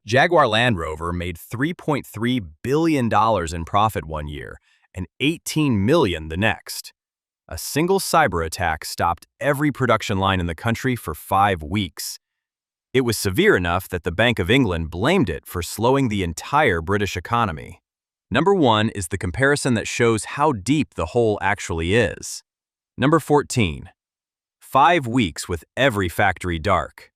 Jaguar Land Rover made $3.3 billion in profit one year and $18 million the next. A single cyber attack stopped every production line in the country for 5 weeks. It was severe enough that the Bank of England blamed it for slowing the entire British economy. Number 1 is the comparison that shows how deep the hole actually is. Number 14. 5 weeks with every factory dark.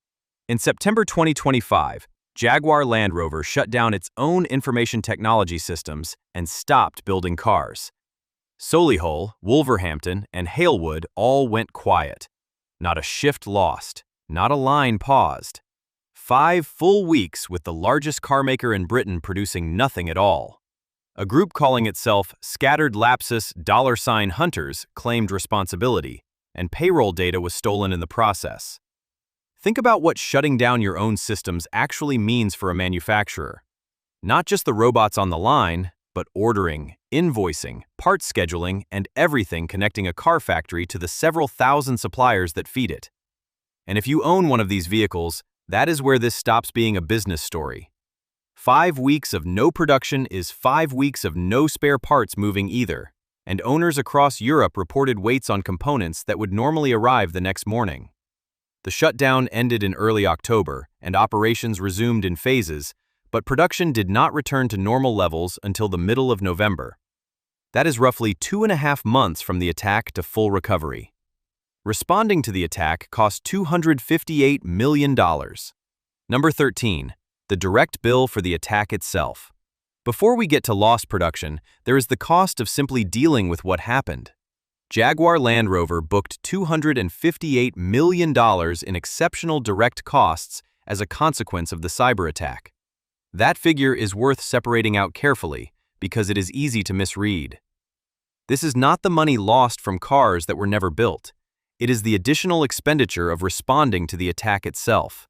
In September 2025, Jaguar Land Rover shut down its own information technology systems and stopped building cars. Solihull, Wolverhampton, and Halewood all went quiet. Not a shift lost, not a line paused. 5 full weeks with the largest carmaker in Britain producing nothing at all. A group calling itself Scattered Lapsus $Hunters claimed responsibility, and payroll data was stolen in the process. Think about what shutting down your own systems actually means for a manufacturer. Not just the robots on the line, but ordering, invoicing, parts scheduling, and everything connecting a car factory to the several thousand suppliers that feed it. And if you own one of these vehicles, that is where this stops being a business story. 5 weeks of no production is 5 weeks of no spare parts moving either, and owners across Europe reported waits on components that would normally arrive the next morning. The shutdown ended in early October, and operations resumed in phases, but production did not return to normal levels until the middle of November. That is roughly 2.5 months from the attack to full recovery. Responding to the attack cost $258 million. Number 13. The direct bill for the attack itself. Before we get to lost production, there is the cost of simply dealing with what happened. Jaguar Land Rover booked $258 million in exceptional direct costs as a consequence of the cyber attack. That figure is worth separating out carefully because it is easy to misread. This is not the money lost from cars that were never built. It is the additional expenditure of responding to the attack itself.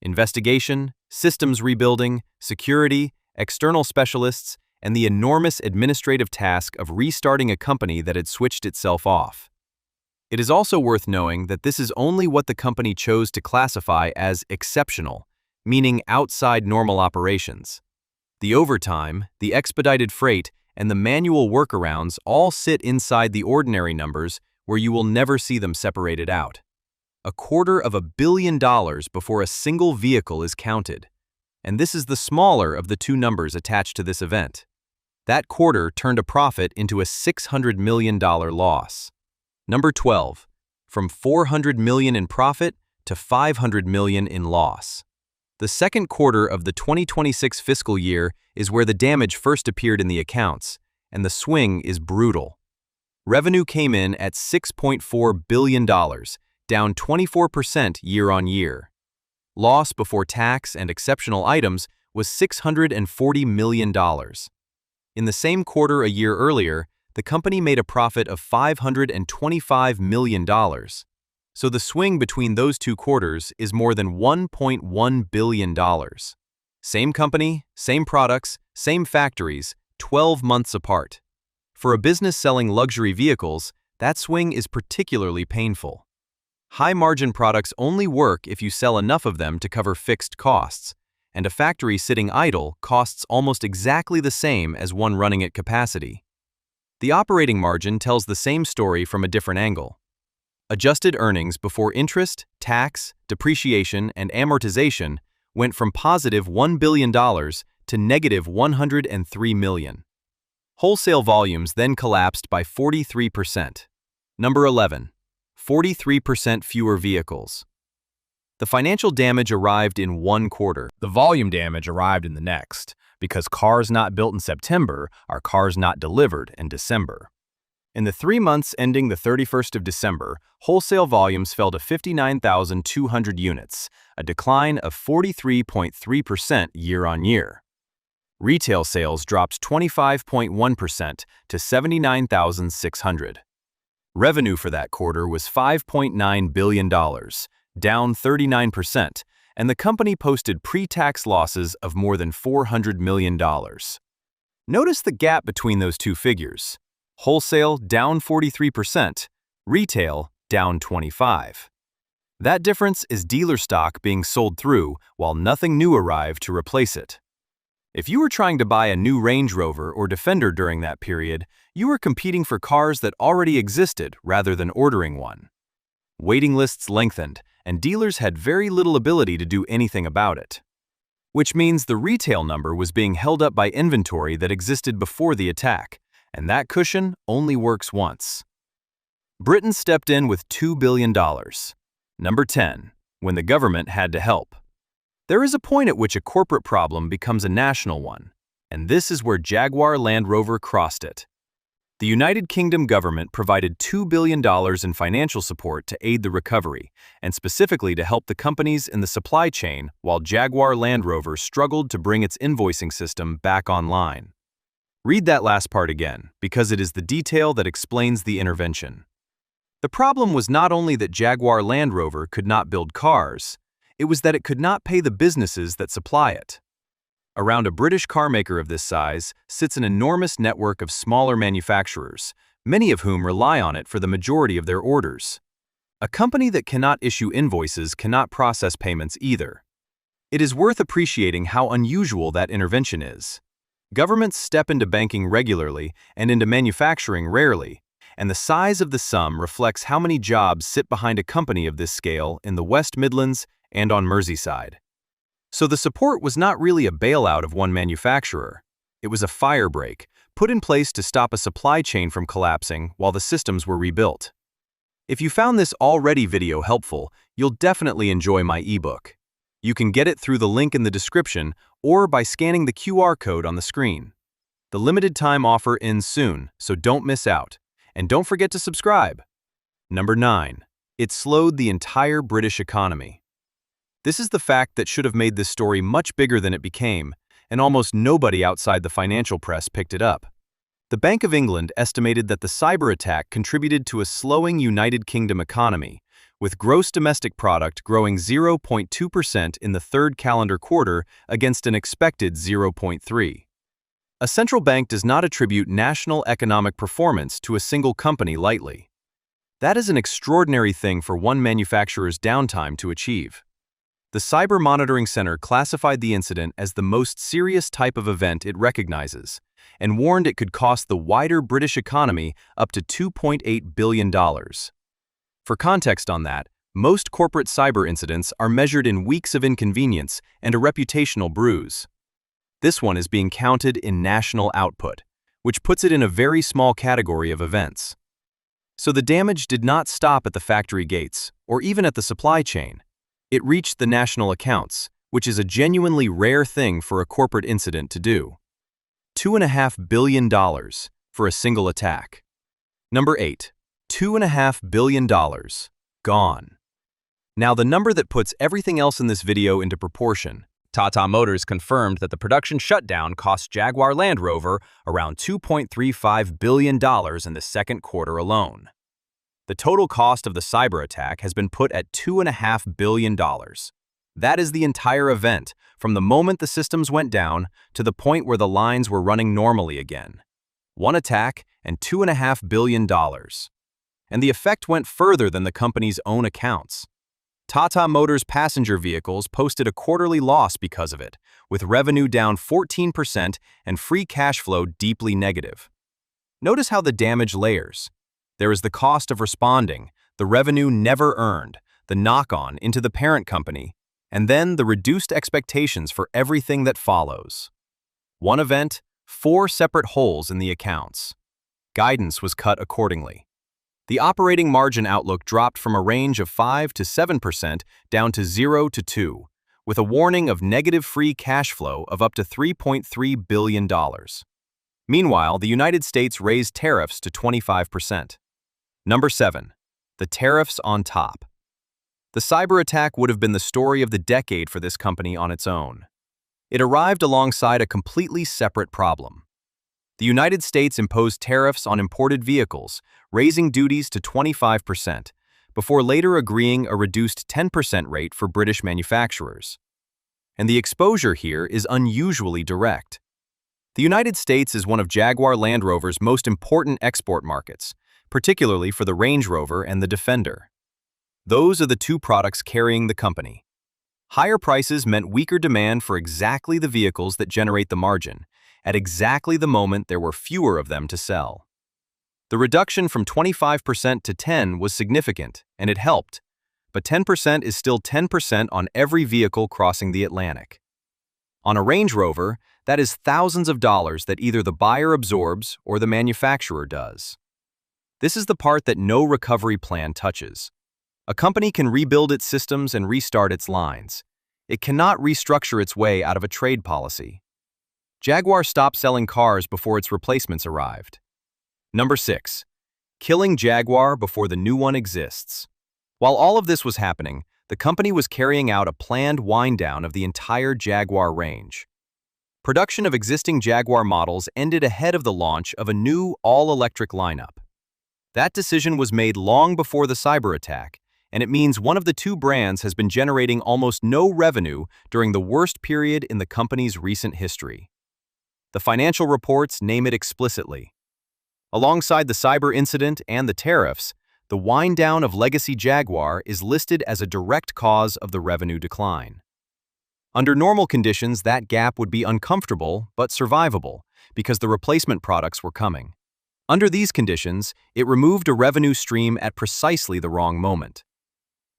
Investigation, systems rebuilding, security, external specialists, and the enormous administrative task of restarting a company that had switched itself off. It is also worth knowing that this is only what the company chose to classify as exceptional, meaning outside normal operations. The overtime, the expedited freight, and the manual workarounds all sit inside the ordinary numbers where you will never see them separated out. $250 million before a single vehicle is counted. And this is the smaller of the two numbers attached to this event. That quarter turned a profit into a $600 million loss. Number 12. From $400 million in profit to $500 million in loss. The second quarter of the 2026 fiscal year is where the damage first appeared in the accounts, and the swing is brutal. Revenue came in at $6.4 billion, down 24% year-on-year. Loss before tax and exceptional items was $640 million. In the same quarter a year earlier, the company made a profit of $525 million. So the swing between those two quarters is more than $1.1 billion. Same company, same products, same factories, 12 months apart. For a business selling luxury vehicles, that swing is particularly painful. High-margin products only work if you sell enough of them to cover fixed costs, and a factory sitting idle costs almost exactly the same as one running at capacity. The operating margin tells the same story from a different angle. Adjusted earnings before interest, tax, depreciation, and amortization went from positive $1 billion to negative $103 million. Wholesale volumes then collapsed by 43%. Number 11. 43% fewer vehicles. The financial damage arrived in one quarter. The volume damage arrived in the next, because cars not built in September are cars not delivered in December. In the 3 months ending the 31st of December, wholesale volumes fell to 59,200 units, a decline of 43.3% year-on-year. Retail sales dropped 25.1% to 79,600. Revenue for that quarter was $5.9 billion, down 39%, and the company posted pre-tax losses of more than $400 million. Notice the gap between those two figures. Wholesale down 43%, retail down 25%. That difference is dealer stock being sold through while nothing new arrived to replace it. If you were trying to buy a new Range Rover or Defender during that period, you were competing for cars that already existed rather than ordering one. Waiting lists lengthened, and dealers had very little ability to do anything about it. Which means the retail number was being held up by inventory that existed before the attack, and that cushion only works once. Britain stepped in with $2 billion. Number 10. When the government had to help. There is a point at which a corporate problem becomes a national one, and this is where Jaguar Land Rover crossed it. The United Kingdom government provided $2 billion in financial support to aid the recovery, and specifically to help the companies in the supply chain while Jaguar Land Rover struggled to bring its invoicing system back online. Read that last part again, because it is the detail that explains the intervention. The problem was not only that Jaguar Land Rover could not build cars, it was that it could not pay the businesses that supply it. Around a British carmaker of this size sits an enormous network of smaller manufacturers, many of whom rely on it for the majority of their orders. A company that cannot issue invoices cannot process payments either. It is worth appreciating how unusual that intervention is. Governments step into banking regularly and into manufacturing rarely, and the size of the sum reflects how many jobs sit behind a company of this scale in the West Midlands and on Merseyside. So the support was not really a bailout of one manufacturer. It was a firebreak, put in place to stop a supply chain from collapsing while the systems were rebuilt. If you found this already video helpful, you'll definitely enjoy my ebook. You can get it through the link in the description or by scanning the QR code on the screen. The limited time offer ends soon, so don't miss out. And don't forget to subscribe. Number 9. It slowed the entire British economy. This is the fact that should have made this story much bigger than it became, and almost nobody outside the financial press picked it up. The Bank of England estimated that the cyberattack contributed to a slowing United Kingdom economy, with gross domestic product growing 0.2% in the third calendar quarter against an expected 0.3%. A central bank does not attribute national economic performance to a single company lightly. That is an extraordinary thing for one manufacturer's downtime to achieve. The Cyber Monitoring Center classified the incident as the most serious type of event it recognizes, and warned it could cost the wider British economy up to $2.8 billion. For context on that, most corporate cyber incidents are measured in weeks of inconvenience and a reputational bruise. This one is being counted in national output, which puts it in a very small category of events. So the damage did not stop at the factory gates, or even at the supply chain. It reached the national accounts, which is a genuinely rare thing for a corporate incident to do. $2.5 billion for a single attack. Number 8. $2.5 billion. Gone. Now the number that puts everything else in this video into proportion. Tata Motors confirmed that the production shutdown cost Jaguar Land Rover around $2.35 billion in the second quarter alone. The total cost of the cyber attack has been put at $2.5 billion. That is the entire event, from the moment the systems went down to the point where the lines were running normally again. One attack and $2.5 billion. And the effect went further than the company's own accounts. Tata Motors passenger vehicles posted a quarterly loss because of it, with revenue down 14% and free cash flow deeply negative. Notice how the damage layers. There is the cost of responding, the revenue never earned, the knock-on into the parent company, and then the reduced expectations for everything that follows. One event, 4 separate holes in the accounts. Guidance was cut accordingly. The operating margin outlook dropped from a range of 5 to 7% down to 0 to 2%, with a warning of negative free cash flow of up to $3.3 billion. Meanwhile, the United States raised tariffs to 25%. Number 7. The tariffs on top. The cyber attack would have been the story of the decade for this company on its own. It arrived alongside a completely separate problem. The United States imposed tariffs on imported vehicles, raising duties to 25%, before later agreeing a reduced 10% rate for British manufacturers. And the exposure here is unusually direct. The United States is one of Jaguar Land Rover's most important export markets, particularly for the Range Rover and the Defender. Those are the two products carrying the company. Higher prices meant weaker demand for exactly the vehicles that generate the margin, at exactly the moment there were fewer of them to sell. The reduction from 25% to 10% was significant, and it helped, but 10% is still 10% on every vehicle crossing the Atlantic. On a Range Rover, that is thousands of dollars that either the buyer absorbs or the manufacturer does. This is the part that no recovery plan touches. A company can rebuild its systems and restart its lines. It cannot restructure its way out of a trade policy. Jaguar stopped selling cars before its replacements arrived. Number 6. Killing Jaguar before the new one exists. While all of this was happening, the company was carrying out a planned wind-down of the entire Jaguar range. Production of existing Jaguar models ended ahead of the launch of a new all-electric lineup. That decision was made long before the cyberattack, and it means one of the two brands has been generating almost no revenue during the worst period in the company's recent history. The financial reports name it explicitly. Alongside the cyber incident and the tariffs, the wind-down of legacy Jaguar is listed as a direct cause of the revenue decline. Under normal conditions, that gap would be uncomfortable but survivable because the replacement products were coming. Under these conditions, it removed a revenue stream at precisely the wrong moment.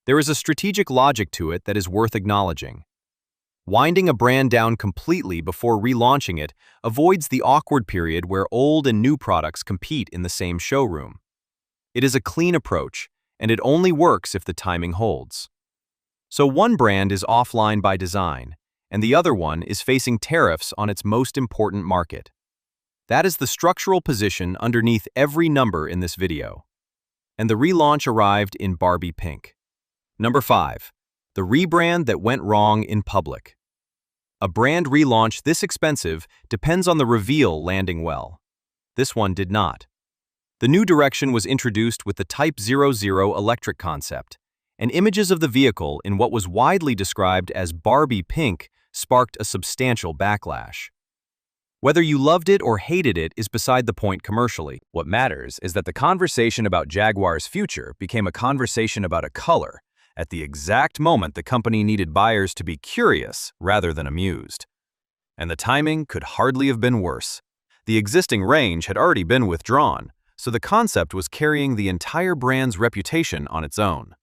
There is a strategic logic to it that is worth acknowledging. Winding a brand down completely before relaunching it avoids the awkward period where old and new products compete in the same showroom. It is a clean approach, and it only works if the timing holds. So one brand is offline by design, and the other one is facing tariffs on its most important market. That is the structural position underneath every number in this video. And the relaunch arrived in Barbie pink. Number 5. The rebrand that went wrong in public. A brand relaunch this expensive depends on the reveal landing well. This one did not. The new direction was introduced with the Type 00 electric concept, and images of the vehicle in what was widely described as Barbie pink sparked a substantial backlash. Whether you loved it or hated it is beside the point commercially. What matters is that the conversation about Jaguar's future became a conversation about a color, at the exact moment the company needed buyers to be curious rather than amused. And the timing could hardly have been worse. The existing range had already been withdrawn, so the concept was carrying the entire brand's reputation on its own.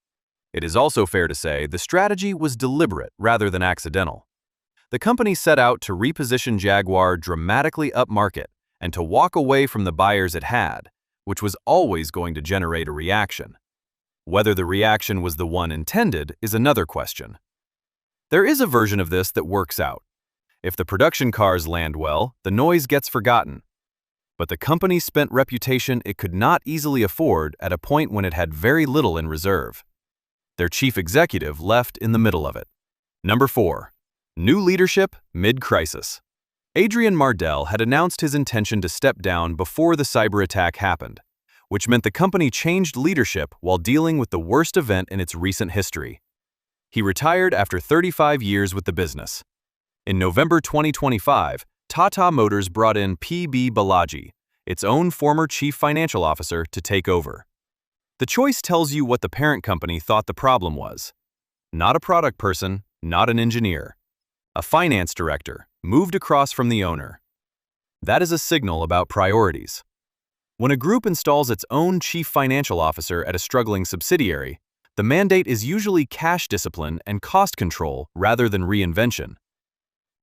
It is also fair to say the strategy was deliberate rather than accidental. The company set out to reposition Jaguar dramatically upmarket and to walk away from the buyers it had, which was always going to generate a reaction. Whether the reaction was the one intended is another question. There is a version of this that works out. If the production cars land well, the noise gets forgotten. But the company spent reputation it could not easily afford at a point when it had very little in reserve. Their chief executive left in the middle of it. Number 4. New leadership mid-crisis. Adrian Mardell had announced his intention to step down before the cyberattack happened, which meant the company changed leadership while dealing with the worst event in its recent history. He retired after 35 years with the business. In November 2025, Tata Motors brought in P.B. Balaji, its own former chief financial officer, to take over. The choice tells you what the parent company thought the problem was. Not a product person, not an engineer. A finance director, moved across from the owner. That is a signal about priorities. When a group installs its own chief financial officer at a struggling subsidiary, the mandate is usually cash discipline and cost control rather than reinvention.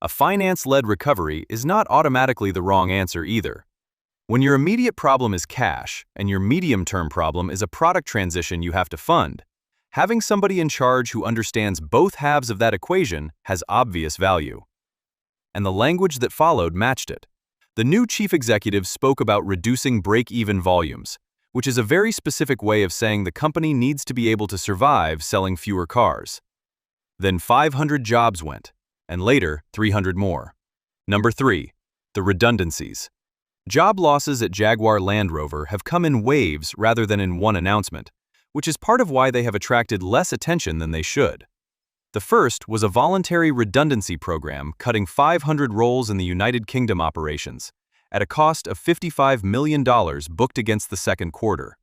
A finance-led recovery is not automatically the wrong answer either. When your immediate problem is cash and your medium-term problem is a product transition you have to fund, having somebody in charge who understands both halves of that equation has obvious value. And the language that followed matched it. The new chief executive spoke about reducing break-even volumes, which is a very specific way of saying the company needs to be able to survive selling fewer cars. Then 500 jobs went, and later 300 more. Number 3. The redundancies. Job losses at Jaguar Land Rover have come in waves rather than in one announcement, which is part of why they have attracted less attention than they should. The first was a voluntary redundancy program cutting 500 roles in the United Kingdom operations, at a cost of $55 million booked against the second quarter.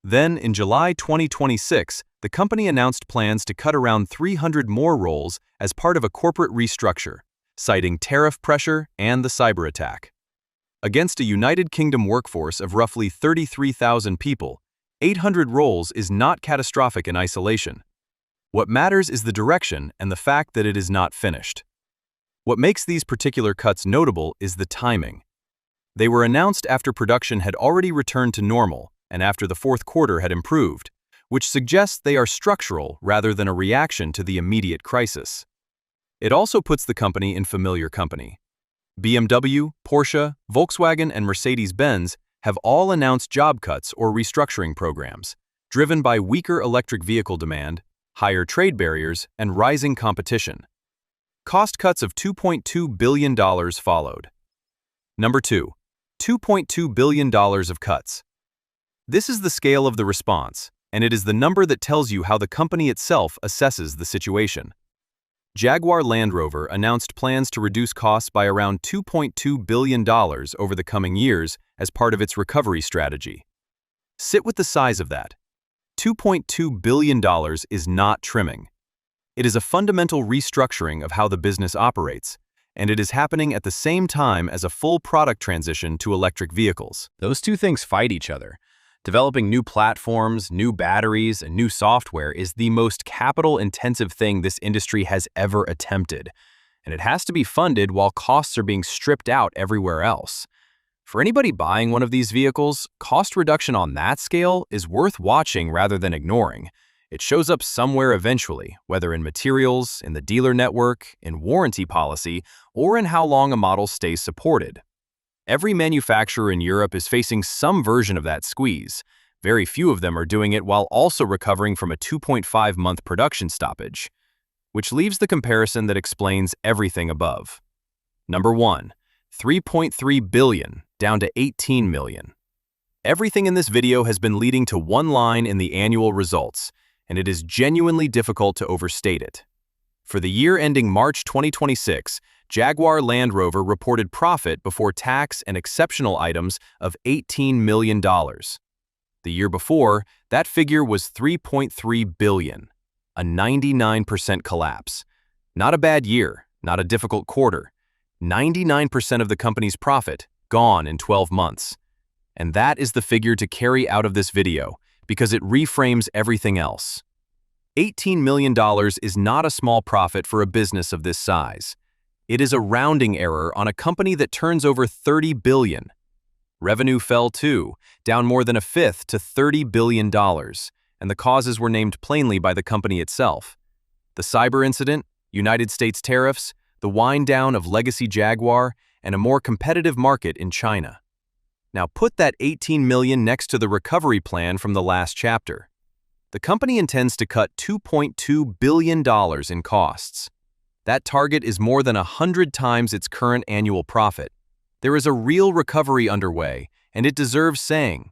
Then, in July 2026, the company announced plans to cut around 300 more roles as part of a corporate restructure, citing tariff pressure and the cyberattack. Against a United Kingdom workforce of roughly 33,000 people, 800 roles is not catastrophic in isolation. What matters is the direction and the fact that it is not finished. What makes these particular cuts notable is the timing. They were announced after production had already returned to normal and after the fourth quarter had improved, which suggests they are structural rather than a reaction to the immediate crisis. It also puts the company in familiar company. BMW, Porsche, Volkswagen, and Mercedes-Benz have all announced job cuts or restructuring programs, driven by weaker electric vehicle demand, higher trade barriers, and rising competition. Cost cuts of $2.2 billion followed. Number 2. $2.2 billion of cuts. This is the scale of the response, and it is the number that tells you how the company itself assesses the situation. Jaguar Land Rover announced plans to reduce costs by around $2.2 billion over the coming years as part of its recovery strategy. Sit with the size of that. $2.2 billion is not trimming. It is a fundamental restructuring of how the business operates, and it is happening at the same time as a full product transition to electric vehicles. Those two things fight each other. Developing new platforms, new batteries, and new software is the most capital-intensive thing this industry has ever attempted, and it has to be funded while costs are being stripped out everywhere else. For anybody buying one of these vehicles, cost reduction on that scale is worth watching rather than ignoring. It shows up somewhere eventually, whether in materials, in the dealer network, in warranty policy, or in how long a model stays supported. Every manufacturer in Europe is facing some version of that squeeze. Very few of them are doing it while also recovering from a 2.5-month production stoppage, which leaves the comparison that explains everything above. Number 1. $3.3 billion down to $18 million. Everything in this video has been leading to one line in the annual results, and it is genuinely difficult to overstate it. For the year ending March 2026, Jaguar Land Rover reported profit before tax and exceptional items of $18 million. The year before, that figure was $3.3 billion, a 99% collapse. Not a bad year, not a difficult quarter. 99% of the company's profit gone in 12 months. And that is the figure to carry out of this video because it reframes everything else. $18 million is not a small profit for a business of this size. It is a rounding error on a company that turns over $30 billion. Revenue fell too, down more than a fifth to $30 billion, and the causes were named plainly by the company itself. The cyber incident, United States tariffs, the wind down of legacy Jaguar, and a more competitive market in China. Now put that $18 million next to the recovery plan from the last chapter. The company intends to cut $2.2 billion in costs. That target is more than 100 times its current annual profit. There is a real recovery underway, and it deserves saying.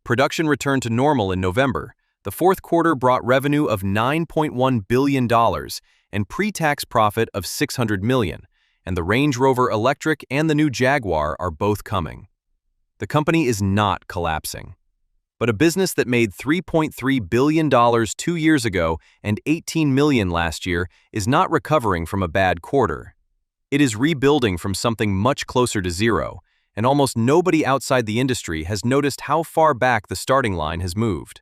Production returned to normal in November. The fourth quarter brought revenue of $9.1 billion and pre-tax profit of $600 million, and the Range Rover Electric and the new Jaguar are both coming. The company is not collapsing. But a business that made $3.3 billion 2 years ago and $18 million last year is not recovering from a bad quarter. It is rebuilding from something much closer to zero, and almost nobody outside the industry has noticed how far back the starting line has moved.